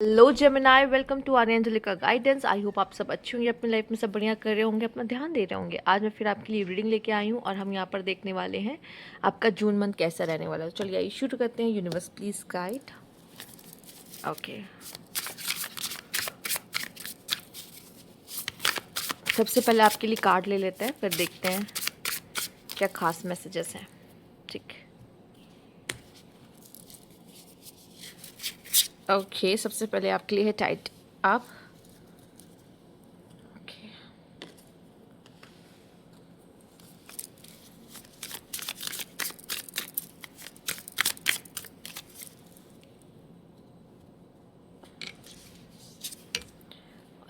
Hello Gemini, welcome to Aryanjalika guidance. I hope आप सब अच्छे होंगे, अपनी लाइफ में सब बढ़िया कर रहे होंगे, अपना ध्यान दे रहे होंगे। आज मैं फिर आपके लिए रीडिंग लेके आई हूँ और हम यहाँ पर देखने वाले हैं आपका जून मंथ कैसा रहने वाला है। तो चलिए आइए शुरू करते हैं। Universe please guide. ओके, सबसे पहले आपके लिए कार्ड ले लेते हैं, फिर देखते हैं क्या खास मैसेजेस हैं। ठीक, ओके, सबसे पहले आपके लिए है टाइट आप। Okay,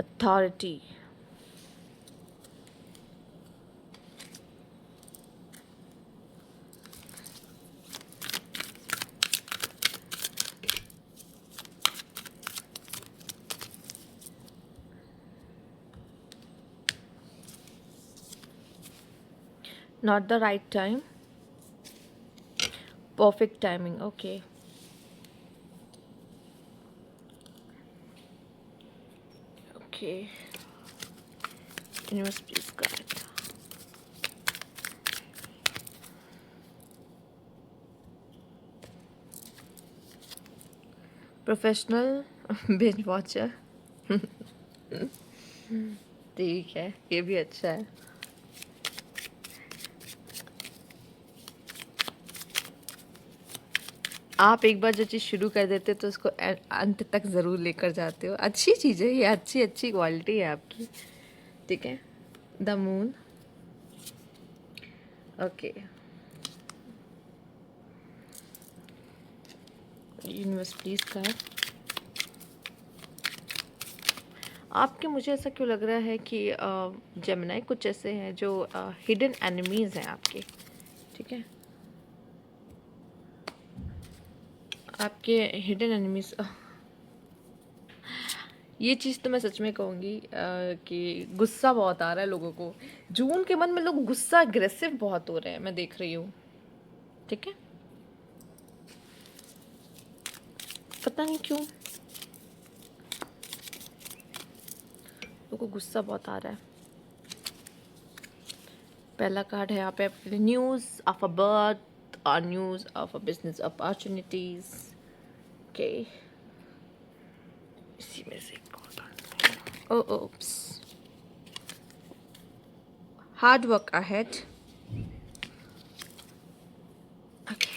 authority, not the right time, perfect timing. Okay, okay, universe please guide. Professional binge watcher, ठीक है, ये भी अच्छा है। आप एक बार जो चीज़ शुरू कर देते हो तो उसको अंत तक ज़रूर लेकर जाते हो। अच्छी चीज़ है ये, अच्छी अच्छी क्वालिटी है आपकी। ठीक है, the moon. Okay, universe please का आपके, मुझे ऐसा क्यों लग रहा है कि जेमिनाई कुछ ऐसे हैं जो हिडन एनिमीज़ हैं आपके। ठीक है, आपके हिडन एनिमीज। ये चीज़ तो मैं सच में कहूँगी कि गुस्सा बहुत आ रहा है लोगों को। जून के मन में लोग गुस्सा अग्रेसिव बहुत हो रहे हैं, मैं देख रही हूँ। ठीक है, पता नहीं क्यों लोगों को गुस्सा बहुत आ रहा है। पहला कार्ड है यहाँ पे न्यूज़ ऑफ अ बर्थ और news of a business opportunities. Okay, इसी में से oh oops, hard work ahead. Okay,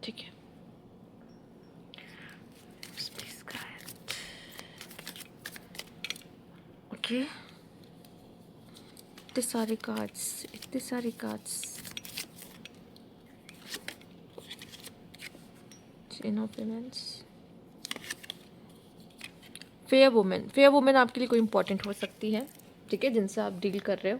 ठीक है, प्लीज गाइड। ओके, इतने सारे कार्ड्स, इतने सारे कार्ड्स। इन opinions, fair women, fair women आपके लिए कोई इंपॉर्टेंट हो सकती है। ठीक है, जिनसे आप डील कर रहे हो।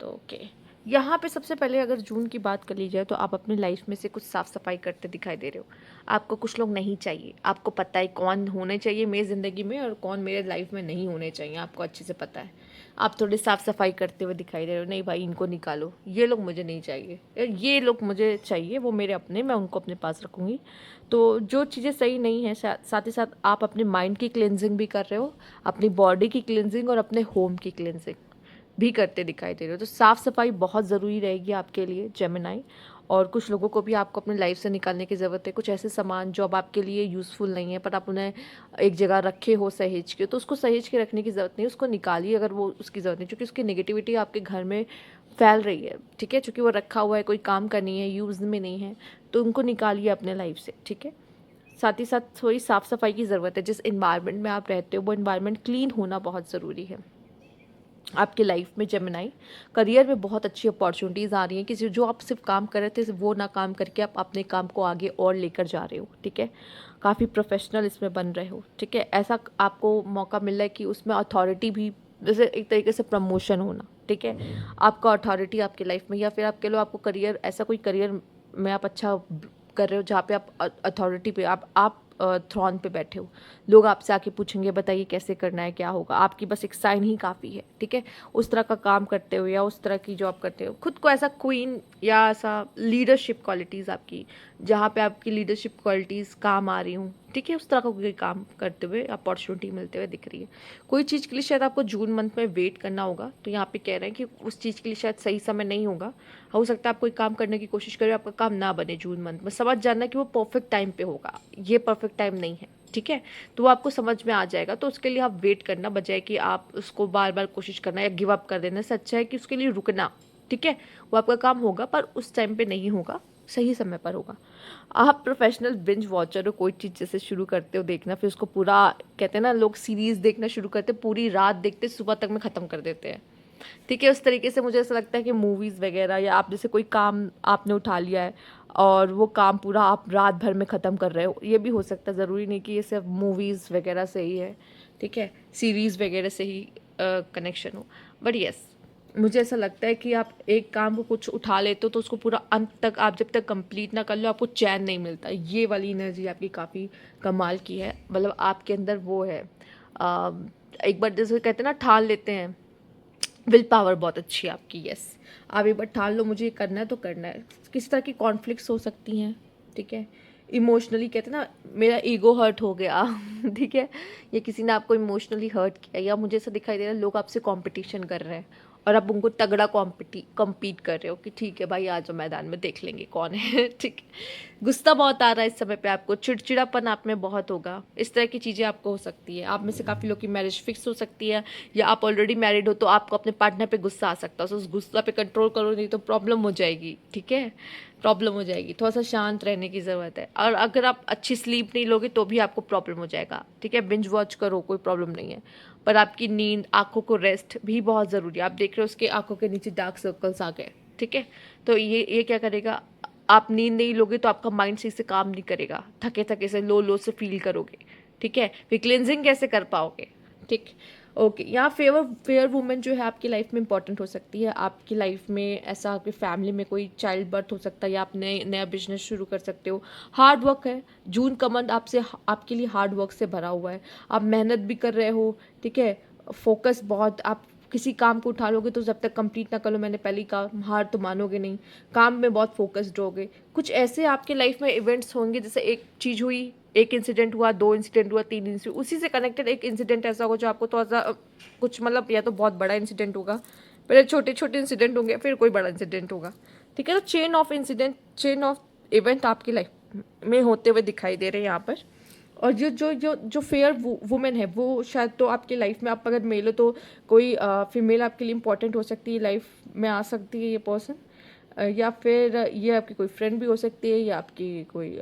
तो ओके, यहाँ पे सबसे पहले अगर जून की बात कर ली जाए तो आप अपनी लाइफ में से कुछ साफ़ सफाई करते दिखाई दे रहे हो। आपको कुछ लोग नहीं चाहिए, आपको पता है कौन होने चाहिए मेरी ज़िंदगी में और कौन मेरे लाइफ में नहीं होने चाहिए, आपको अच्छे से पता है। आप थोड़ी साफ़ सफाई करते हुए दिखाई दे रहे हो, नहीं भाई इनको निकालो, ये लोग मुझे नहीं चाहिए, ये लोग मुझे चाहिए, वो मेरे अपने, मैं उनको अपने पास रखूँगी। तो जो चीज़ें सही नहीं है, साथ ही साथ आप अपने माइंड की क्लेंजिंग भी कर रहे हो, अपनी बॉडी की क्लेंजिंग और अपने होम की क्लेंजिंग भी करते दिखाई दे रहे हो। तो साफ़ सफाई बहुत ज़रूरी रहेगी आपके लिए जेमिनाई। और कुछ लोगों को भी आपको अपनी लाइफ से निकालने की ज़रूरत है। कुछ ऐसे सामान जो अब आपके लिए यूज़फुल नहीं है पर आप उन्हें एक जगह रखे हो सहेज के, तो उसको सहेज के रखने की ज़रूरत नहीं, उसको निकालिए अगर वो उसकी ज़रूरत नहीं, क्योंकि उसकी नेगेटिविटी आपके घर में फैल रही है। ठीक है, चूँकि वो रखा हुआ है, कोई काम का नहीं है, यूज़ में नहीं है, तो उनको निकालिए अपने लाइफ से। ठीक है, साथ ही साथ थोड़ी साफ़ सफाई की ज़रूरत है। जिस इन्वायरमेंट में आप रहते हो वो इन्वायरमेंट क्लीन होना बहुत ज़रूरी है आपकी लाइफ में जेमिनाई। करियर में बहुत अच्छी अपॉर्चुनिटीज़ आ रही हैं कि जो आप सिर्फ काम कर रहे थे वो ना काम करके आप अपने काम को आगे और लेकर जा रहे हो। ठीक है, काफ़ी प्रोफेशनल इसमें बन रहे हो। ठीक है, ऐसा आपको मौका मिल रहा है कि उसमें अथॉरिटी भी, जैसे एक तरीके से प्रमोशन होना। ठीक है, आपका अथॉरिटी आपकी लाइफ में, या फिर आप कह लो आपको करियर, ऐसा कोई करियर में आप अच्छा कर रहे हो जहाँ पे आप अथॉरिटी पे आप थ्रॉन पे बैठे हो, लोग आपसे आके पूछेंगे बताइए कैसे करना है, क्या होगा, आपकी बस एक साइन ही काफ़ी है, ठीक है। उस तरह का काम करते हो या उस तरह की जॉब करते हो, खुद को ऐसा क्वीन या ऐसा लीडरशिप क्वालिटीज़ आपकी, जहाँ पे आपकी लीडरशिप क्वालिटीज़ काम आ रही हूँ, ठीक है, उस तरह का कोई काम करते हुए अपॉर्चुनिटी मिलते हुए दिख रही है। कोई चीज़ के लिए शायद आपको जून मंथ में वेट करना होगा, तो यहाँ पे कह रहे हैं कि उस चीज़ के लिए शायद सही समय नहीं होगा। हो सकता है आप कोई काम करने की कोशिश करें, आपका काम ना बने जून मंथ में, समझ जाना कि वो परफेक्ट टाइम पे होगा, ये परफेक्ट टाइम नहीं है, ठीक है। तो वो आपको समझ में आ जाएगा, तो उसके लिए आप वेट करना, बजाय कि आप उसको बार बार कोशिश करना या गिव अप कर देना से अच्छा है कि उसके लिए रुकना, ठीक है। वो आपका काम होगा पर उस टाइम पे नहीं होगा, सही समय पर होगा। आप प्रोफेशनल बिंज वॉचर हो, कोई चीज़ जैसे शुरू करते हो देखना, फिर उसको पूरा, कहते हैं ना लोग सीरीज़ देखना शुरू करते, पूरी रात देखते, सुबह तक में ख़त्म कर देते हैं, ठीक है। उस तरीके से मुझे ऐसा लगता है कि मूवीज़ वगैरह, या आप जैसे कोई काम आपने उठा लिया है और वो काम पूरा आप रात भर में ख़त्म कर रहे हो, ये भी हो सकता है, ज़रूरी नहीं कि ये सिर्फ मूवीज़ वगैरह से ही है, ठीक है, सीरीज़ वगैरह से ही कनेक्शन हो। बट यस, मुझे ऐसा लगता है कि आप एक काम को कुछ उठा लेते हो तो उसको पूरा अंत तक आप जब तक कंप्लीट ना कर लो, आपको चैन नहीं मिलता। ये वाली एनर्जी आपकी काफ़ी कमाल की है, मतलब आपके अंदर वो है। एक बार जैसे कहते हैं ना, ठान लेते हैं, विल पावर बहुत अच्छी है आपकी। यस, आप एक बार ठान लो मुझे ये करना है तो करना है। किस तरह की कॉन्फ्लिक्ट्स हो सकती हैं, ठीक है, इमोशनली, कहते हैं ना मेरा ईगो हर्ट हो गया ठीक है, या किसी ने आपको इमोशनली हर्ट किया, या मुझे ऐसा दिखाई दे रहा है लोग आपसे कंपटीशन कर रहे हैं और आप उनको तगड़ा कम्पीट कर रहे हो कि ठीक है भाई, आ जाओ मैदान में, देख लेंगे कौन है ठीक है। गुस्सा बहुत आ रहा है इस समय पे आपको, चिड़चिड़ापन आप में बहुत होगा, इस तरह की चीज़ें आपको हो सकती है। आप में से काफ़ी लोग की मैरिज फिक्स हो सकती है, या आप ऑलरेडी मैरिड हो तो आपको अपने पार्टनर पे गुस्सा आ सकता है, तो उस गुस्सा पे कंट्रोल करो, नहीं तो प्रॉब्लम हो जाएगी, ठीक है, प्रॉब्लम हो जाएगी। थोड़ा सा शांत रहने की ज़रूरत है, और अगर आप अच्छी स्लीप नहीं लोगे तो भी आपको प्रॉब्लम हो जाएगा, ठीक है। बिंज वॉच करो, कोई प्रॉब्लम नहीं है, पर आपकी नींद, आंखों को रेस्ट भी बहुत ज़रूरी है। आप देख रहे हो उसके आंखों के नीचे डार्क सर्कल्स आ गए, ठीक है, तो ये क्या करेगा, आप नींद नहीं लोगे तो आपका माइंड सही से काम नहीं करेगा, थके थके से लो से फील करोगे, ठीक है, फिर क्लिनजिंग कैसे कर पाओगे, ठीक। ओके, यहाँ फेयर वुमेन जो है आपकी लाइफ में इंपॉर्टेंट हो सकती है। आपकी लाइफ में ऐसा, आपकी फैमिली में कोई चाइल्ड बर्थ हो सकता है, या आप नया बिजनेस शुरू कर सकते हो। हार्ड वर्क है, जून का मंथ आपके लिए हार्ड वर्क से भरा हुआ है, आप मेहनत भी कर रहे हो, ठीक है, फोकस बहुत, आप किसी काम को उठा लोगे तो जब तक कंप्लीट ना कर लो, मैंने पहले ही कहा, हार तो मानोगे नहीं, काम में बहुत फोकस्ड रहोगे। कुछ ऐसे आपके लाइफ में इवेंट्स होंगे, जैसे एक चीज़ हुई, एक इंसिडेंट हुआ, 2 इंसिडेंट हुआ, 3 इंसिडेंट, उसी से कनेक्टेड एक इंसिडेंट ऐसा होगा जो आपको थोड़ा सा कुछ, मतलब या तो बहुत बड़ा इंसिडेंट होगा, पहले छोटे छोटे इंसिडेंट होंगे, फिर कोई बड़ा इंसिडेंट होगा, ठीक है। तो चेन ऑफ इवेंट आपकी लाइफ में होते हुए दिखाई दे रहे हैं यहाँ पर। और जो फेयर वुमेन है, वो शायद तो आपकी लाइफ में, आप अगर मेल हो तो कोई फीमेल आपके लिए इंपॉर्टेंट हो सकती है, लाइफ में आ सकती है ये पर्सन, या फिर ये आपकी कोई फ्रेंड भी हो सकती है, या आपकी कोई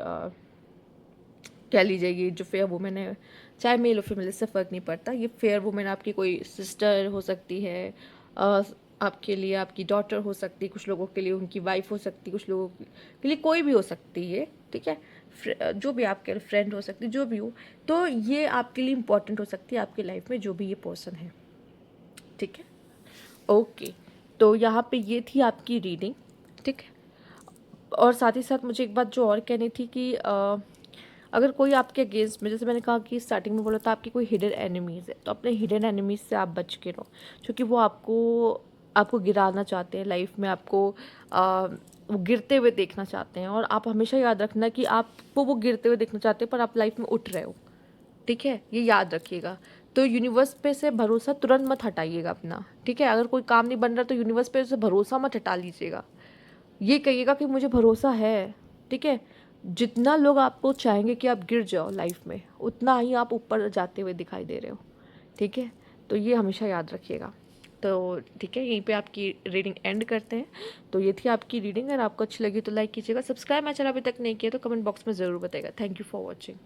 कह लीजिए, ये जो फेयर वुमेन है, चाहे मेल हो फीमेल, इससे फ़र्क नहीं पड़ता, ये फेयर वुमेन आपकी कोई सिस्टर हो सकती है, आपके लिए आपकी डॉटर हो सकती है, कुछ लोगों के लिए उनकी वाइफ हो सकती है, कुछ लोगों के लिए कोई भी हो सकती है, ठीक है, जो भी आपके फ्रेंड हो सकती है, जो भी हो, तो ये आपके लिए इम्पोर्टेंट हो सकती है आपकी लाइफ में, जो भी ये पर्सन है, ठीक है। ओके, तो यहाँ पे ये थी आपकी रीडिंग, ठीक है। और साथ ही साथ मुझे एक बात जो और कहनी थी कि अगर कोई आपके अगेंस्ट में, जैसे मैंने कहा कि स्टार्टिंग में बोला था, आपकी कोई हिडन एनिमीज़ है, तो अपने हिडन एनिमीज़ से आप बच के रहो, क्योंकि वो आपको गिराना चाहते हैं लाइफ में, आपको वो गिरते हुए देखना चाहते हैं, और आप हमेशा याद रखना कि आपको वो गिरते हुए देखना चाहते हैं पर आप लाइफ में उठ रहे हो, ठीक है, ये याद रखिएगा। तो यूनिवर्स पे से भरोसा तुरंत मत हटाइएगा अपना, ठीक है। अगर कोई काम नहीं बन रहा तो यूनिवर्स पे से भरोसा मत हटा लीजिएगा, ये कहिएगा कि मुझे भरोसा है, ठीक है। जितना लोग आपको चाहेंगे कि आप गिर जाओ लाइफ में, उतना ही आप ऊपर जाते हुए दिखाई दे रहे हो, ठीक है। तो ये हमेशा याद रखिएगा। तो ठीक है, यहीं पे आपकी रीडिंग एंड करते हैं। तो ये थी आपकी रीडिंग, अगर आपको अच्छी लगी तो लाइक कीजिएगा, सब्सक्राइब मेरा चैनल अभी तक नहीं किया तो कमेंट बॉक्स में ज़रूर बताइएगा। Thank you for watching.